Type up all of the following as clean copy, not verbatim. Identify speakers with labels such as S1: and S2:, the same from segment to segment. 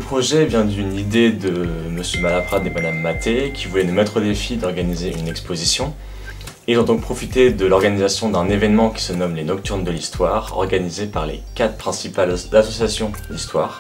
S1: projet vient d'une idée de M. Malaprade et Mme Maté qui voulaient nous mettre au défi d'organiser une exposition. Ils ont donc profité de l'organisation d'un événement qui se nomme les Nocturnes de l'Histoire, organisé par les 4 principales associations d'histoire.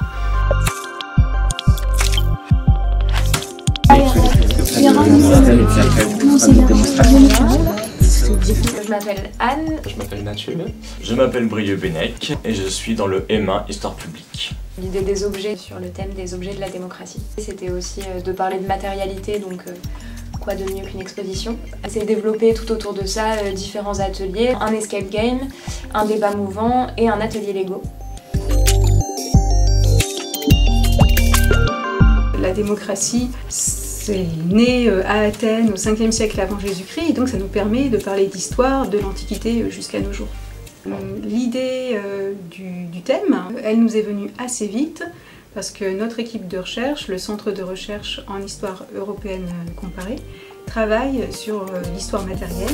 S2: Je m'appelle Anne.
S3: Je m'appelle Mathieu.
S1: Je m'appelle Brieux-Bennec et je suis dans le M1 Histoire publique.
S2: L'idée des objets sur le thème des objets de la démocratie. C'était aussi de parler de matérialité, donc quoi de mieux qu'une exposition. C'est développer tout autour de ça différents ateliers, un escape game, un débat mouvant et un atelier Lego.
S4: La démocratie, c'est né à Athènes au 5e siècle avant Jésus-Christ, et donc ça nous permet de parler d'histoire de l'Antiquité jusqu'à nos jours. L'idée du thème, elle nous est venue assez vite parce que notre équipe de recherche, le Centre de recherche en histoire européenne comparée, travaille sur l'histoire matérielle.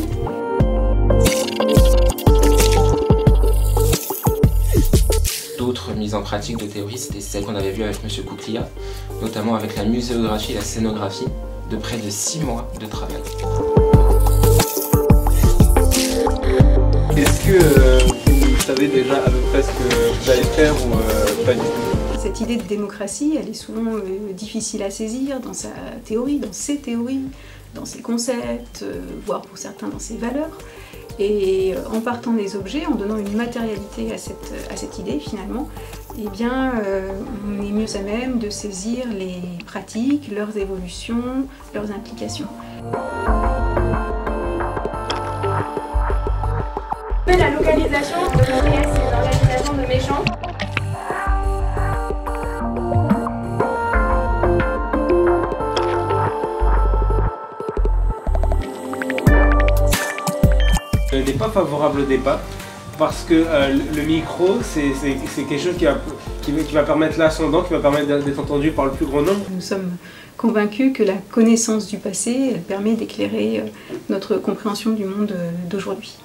S3: D'autres mises en pratique de théorie, c'était celle qu'on avait vue avec M. Kouklia, notamment avec la muséographie et la scénographie, de près de 6 mois de travail.
S5: Est-ce que vous savez déjà à peu près ce que vous allez faire ou pas du tout?
S4: Cette idée de démocratie, elle est souvent difficile à saisir dans sa théorie, dans ses théories, dans ses concepts, voire pour certains dans ses valeurs. Et en partant des objets, en donnant une matérialité à cette idée finalement, eh bien, on est mieux à même de saisir les pratiques, leurs évolutions, leurs implications.
S2: La localisation de l'ONS, c'est l'organisation de méchants.
S5: Je n'étais pas favorable au départ parce que le micro, c'est quelque chose qui va permettre l'ascendant, qui va permettre d'être entendu par le plus grand nombre.
S4: Nous sommes convaincus que la connaissance du passé, elle permet d'éclairer notre compréhension du monde d'aujourd'hui.